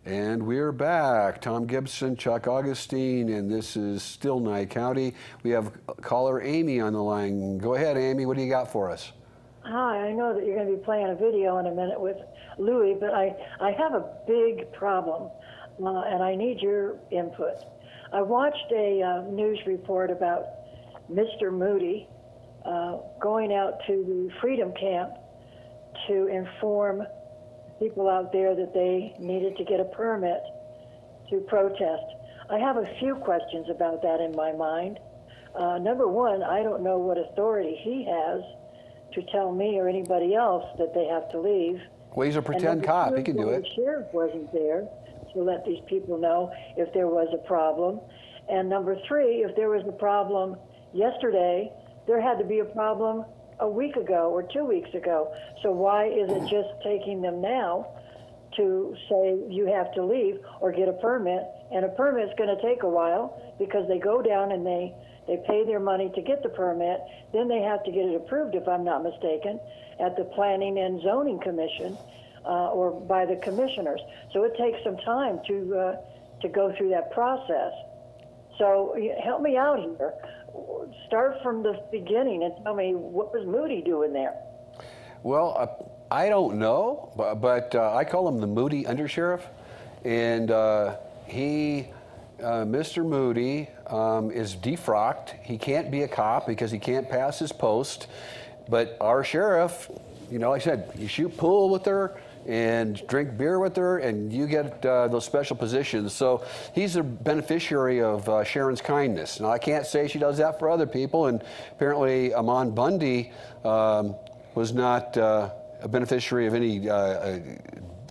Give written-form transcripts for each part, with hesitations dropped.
And we're back. Tom Gibson, Chuck Augustin, and this is still Nye County. We have caller Amy on the line. Go ahead, Amy. What do you got for us? Hi, I know that you're going to be playing a video in a minute with Louie, but I have a big problem, and I need your input. I watched a news report about Mr. Moody going out to the Freedom Camp to inform people out there that they needed to get a permit to protest. I have a few questions about that in my mind. Number one, I don't know what authority he has to tell me or anybody else that they have to leave. Well, he's a pretend cop. He can do it. The sheriff wasn't there to let these people know if there was a problem. And number three, if there was a problem yesterday, there had to be a problem a week ago or 2 weeks ago. So why is it just taking them now to say you have to leave or get a permit? And a permit's going to take a while because they go down and they pay their money to get the permit. Then they have to get it approved, if I'm not mistaken, at the Planning and Zoning Commission or by the commissioners. So it takes some time to go through that process. So help me out here. Start from the beginning and tell me, what was Moody doing there? Well, I don't know, but I call him the Moody Undersheriff. And Mr. Moody is defrocked. He can't be a cop because he can't pass his post. But our sheriff, you know, like I said, you shoot pool with her and drink beer with her, and you get those special positions. So he's a beneficiary of Sharon's kindness. Now, I can't say she does that for other people, and apparently Amon Bundy was not a beneficiary of any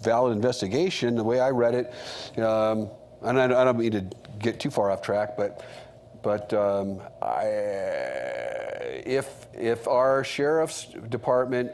valid investigation, the way I read it. And I don't mean to get too far off track, but if our sheriff's department,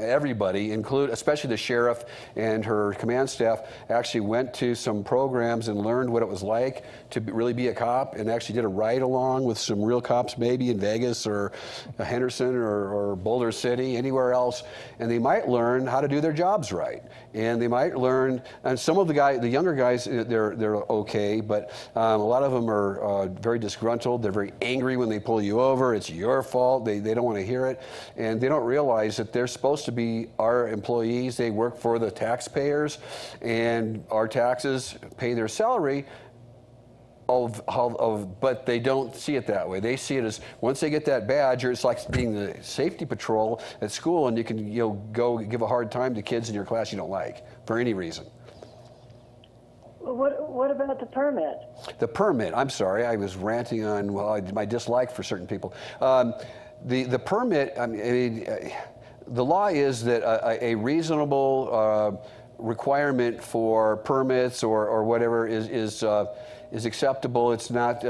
everybody, especially the sheriff and her command staff, actually went to some programs and learned what it was like to really be a cop and actually did a ride along with some real cops, maybe in Vegas or Henderson or Boulder City, anywhere else, and they might learn how to do their jobs right. And they might learn, and some of the younger guys, they're okay, but a lot of them are very disgruntled. They're very angry when they pull you over. It's your fault. They don't want to hear it, and they don't realize that they're supposed to be our employees. They work for the taxpayers, and our taxes pay their salary. But they don't see it that way. They see it as once they get that badge, it's like being the safety patrol at school, and you can go give a hard time to kids in your class you don't like for any reason. What about the permit? The permit. I'm sorry, I was ranting on my dislike for certain people. The permit. I mean, the law is that a reasonable requirement for permits or whatever is acceptable. It's not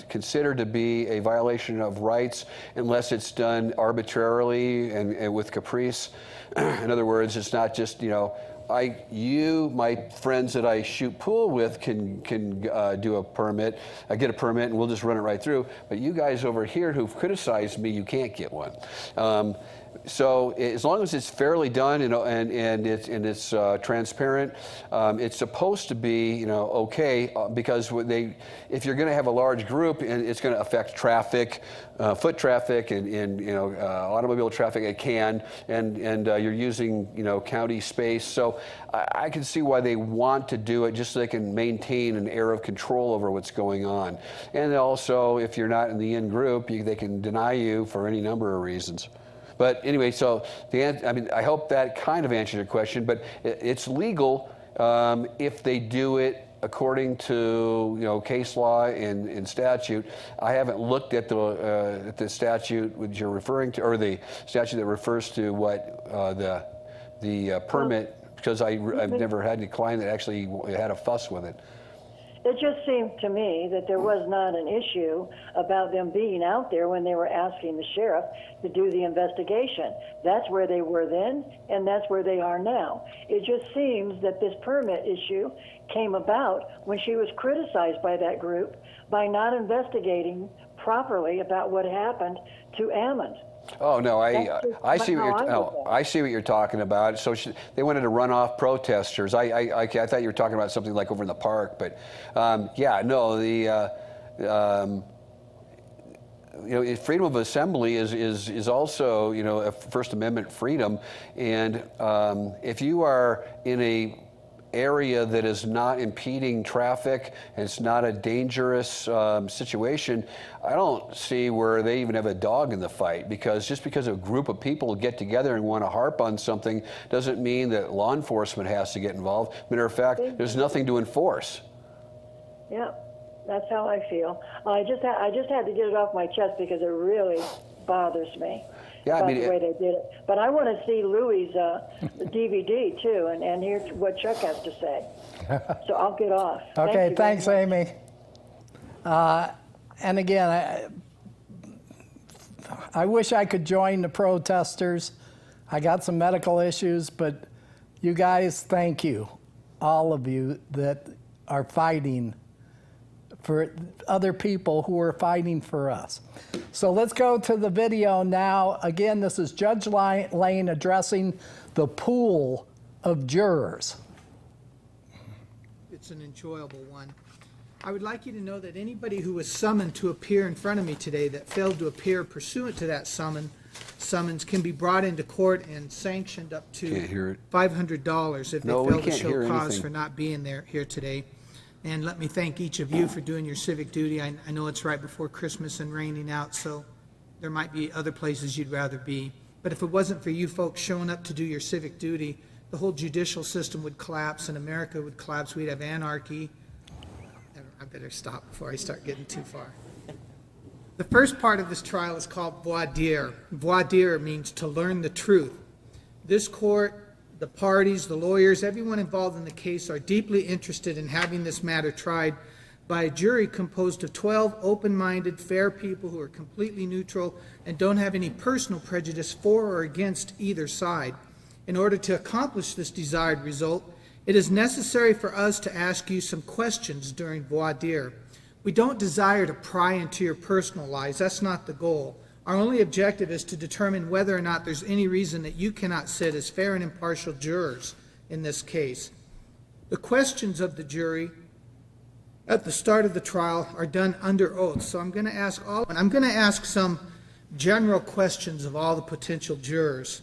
considered to be a violation of rights unless it's done arbitrarily and with caprice. In other words, it's not just, my friends that I shoot pool with can do a permit, get a permit, and we'll just run it right through. But you guys over here who've criticized me, you can't get one. So as long as it's fairly done and it's transparent, it's supposed to be okay because if you're going to have a large group and it's going to affect traffic, foot traffic and automobile traffic, it can, and you're using county space. So I can see why they want to do it, just so they can maintain an air of control over what's going on. And also, if you're not in the in group, they can deny you for any number of reasons. But anyway, so I hope that kind of answers your question. But it's legal if they do it according to case law and statute. I haven't looked at the statute which you're referring to, or the statute that refers to what the permit, because I've never had any client that actually had a fuss with it. It just seemed to me that there was not an issue about them being out there when they were asking the sheriff to do the investigation. That's where they were then, and that's where they are now. It just seems that this permit issue came about when she was criticized by that group by not investigating properly about what happened to Ammon. Oh no, I see what you're I I see what you're talking about. So they wanted to run off protesters. I thought you were talking about something like over in the park, but yeah, no, freedom of assembly is also, a First Amendment freedom, and if you are in a area that is not impeding traffic and it's not a dangerous situation, I don't see where they even have a dog in the fight, because just because a group of people get together and want to harp on something doesn't mean that law enforcement has to get involved. Matter of fact, there's nothing to enforce. Yeah, that's how I feel. I just had to get it off my chest because it really bothers me. Yeah, about the way they did it. But I want to see Louis' DVD too, and hear what Chuck has to say. So I'll get off. Okay, thanks, Amy. And again, I wish I could join the protesters. I got some medical issues, but you guys, thank you, all of you that are fighting for other people who are fighting for us. So let's go to the video now. Again, this is Judge Lane addressing the pool of jurors. It's an enjoyable one. I would like you to know that anybody who was summoned to appear in front of me today that failed to appear pursuant to that summons can be brought into court and sanctioned up to $500 if they fail to show cause for not being here today. And let me thank each of you for doing your civic duty. I know it's right before Christmas and raining out, so there might be other places you'd rather be. But if it wasn't for you folks showing up to do your civic duty, the whole judicial system would collapse and America would collapse. We'd have anarchy. I better stop before I start getting too far. The first part of this trial is called voir dire. Voir dire means to learn the truth. This court, the parties, the lawyers, everyone involved in the case are deeply interested in having this matter tried by a jury composed of 12 open-minded, fair people who are completely neutral and don't have any personal prejudice for or against either side. In order to accomplish this desired result, it is necessary for us to ask you some questions during voir dire. We don't desire to pry into your personal lives. That's not the goal. Our only objective is to determine whether or not there's any reason that you cannot sit as fair and impartial jurors in this case. The questions of the jury at the start of the trial are done under oath. So I'm going to ask some general questions of all the potential jurors.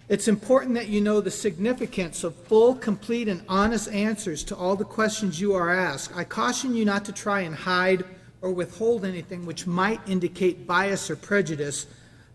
It's important that you know the significance of full, complete, and honest answers to all the questions you are asked. I caution you not to try and hide or withhold anything which might indicate bias or prejudice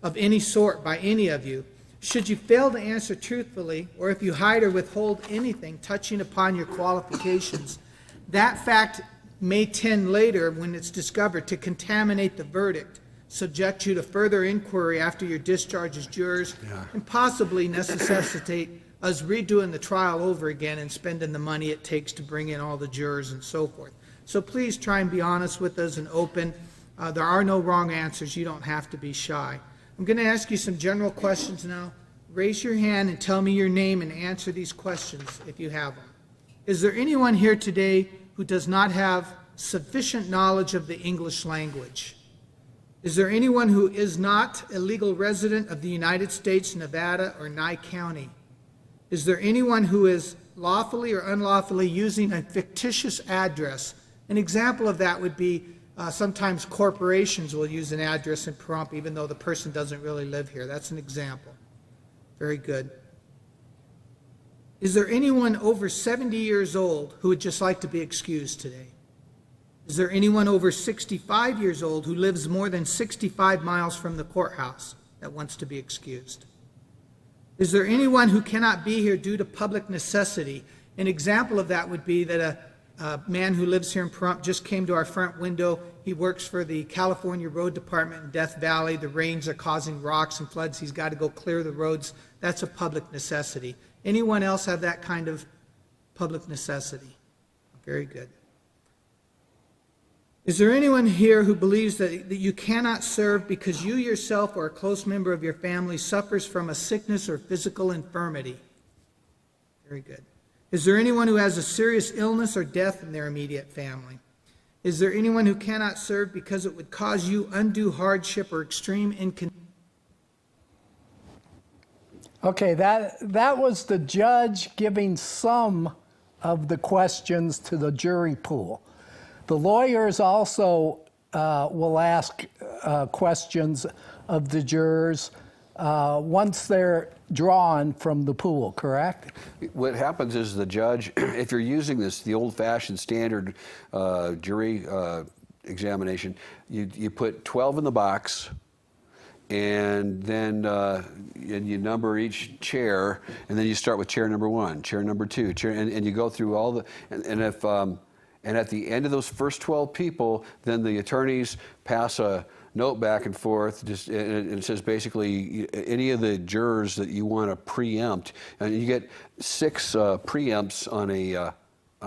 of any sort by any of you. Should you fail to answer truthfully, or if you hide or withhold anything touching upon your qualifications, that fact may tend later, when it's discovered, to contaminate the verdict, subject you to further inquiry after your discharge as jurors, and possibly necessitate us redoing the trial over again and spending the money it takes to bring in all the jurors and so forth. So please try and be honest with us and open. There are no wrong answers. You don't have to be shy. I'm going to ask you some general questions now. Raise your hand and tell me your name and answer these questions if you have them. Is there anyone here today who does not have sufficient knowledge of the English language? Is there anyone who is not a legal resident of the United States, Nevada, or Nye County? Is there anyone who is lawfully or unlawfully using a fictitious address? An example of that would be sometimes corporations will use an address in Pahrump even though the person doesn't really live here. That's an example. Very good. Is there anyone over 70 years old who would just like to be excused today? Is there anyone over 65 years old who lives more than 65 miles from the courthouse that wants to be excused? Is there anyone who cannot be here due to public necessity? An example of that would be that a man who lives here in Pahrump just came to our front window. He works for the California Road Department in Death Valley. The rains are causing rocks and floods. He's got to go clear the roads. That's a public necessity. Anyone else have that kind of public necessity? Very good. Is there anyone here who believes that you cannot serve because you yourself or a close member of your family suffers from a sickness or physical infirmity? Very good. Is there anyone who has a serious illness or death in their immediate family? Is there anyone who cannot serve because it would cause you undue hardship or extreme inconvenience? Okay, that was the judge giving some of the questions to the jury pool. The lawyers also will ask questions of the jurors once they're drawn from the pool, correct? What happens is the judge, if you're using the old-fashioned standard jury examination, you put 12 in the box, and then and you number each chair, and then you start with chair number 1, chair number 2, and you go through all the, and if and at the end of those first 12 people, then the attorneys pass a note back and forth, and it says basically any of the jurors that you want to preempt, and you get 6 preempts on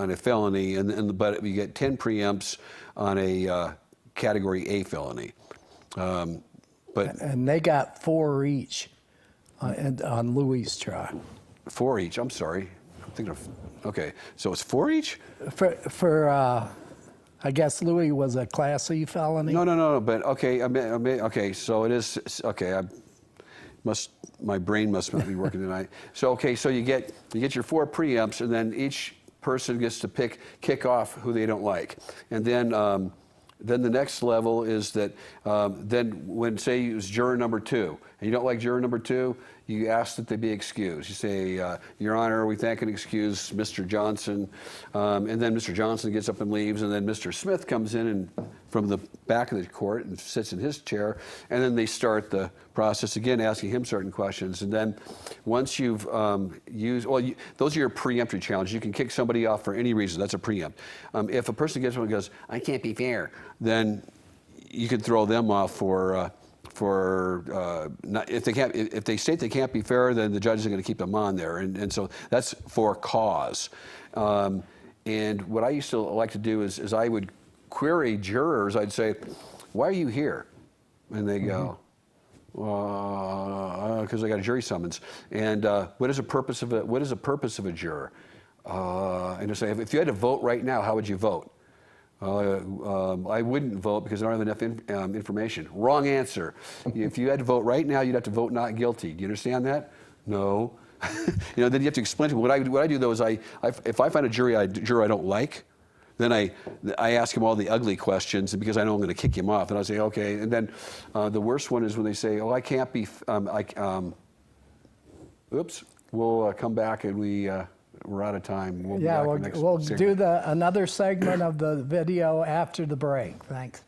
a felony, but you get 10 preempts on a Category A felony. And they got 4 each on Louis' trial. 4 each. I'm sorry. I'm thinking of. Okay, so it's 4 each. For I guess Louis was a Class E felony. No. But okay, okay. So it is. Okay, my brain must not be working tonight. So okay, so you get your 4 preempts, and then each person gets to kick off who they don't like, and then the next level is that then when, say, it was juror number 2, and you don't like juror number 2, you ask that they be excused. You say, Your Honor, we thank and excuse Mr. Johnson, and then Mr. Johnson gets up and leaves, and then Mr. Smith comes in and from the back of the court and sits in his chair, and then they start the process again, asking him certain questions. And then once you've those are your preemptory challenges. You can kick somebody off for any reason. That's a preempt. If a person gets one and goes, I can't be fair, then you can throw them off if they state they can't be fair, then the judge is going to keep them on there, and so that's for cause. And what I used to like to do is I would query jurors. I'd say, why are you here? And they go, because I got a jury summons. And what is the purpose of a juror? And to say, if you had to vote right now, how would you vote? I wouldn't vote because I don't have enough information. Wrong answer. If you had to vote right now, you'd have to vote not guilty. Do you understand that? No. Then you have to explain to them. What I do though is if I find a juror I don't like, then I ask him all the ugly questions because I know I'm going to kick him off, and I say okay. And then the worst one is when they say, "Oh, I can't be." Oops. We'll come back and we're out of time. We'll do another segment of the video after the break. Thanks.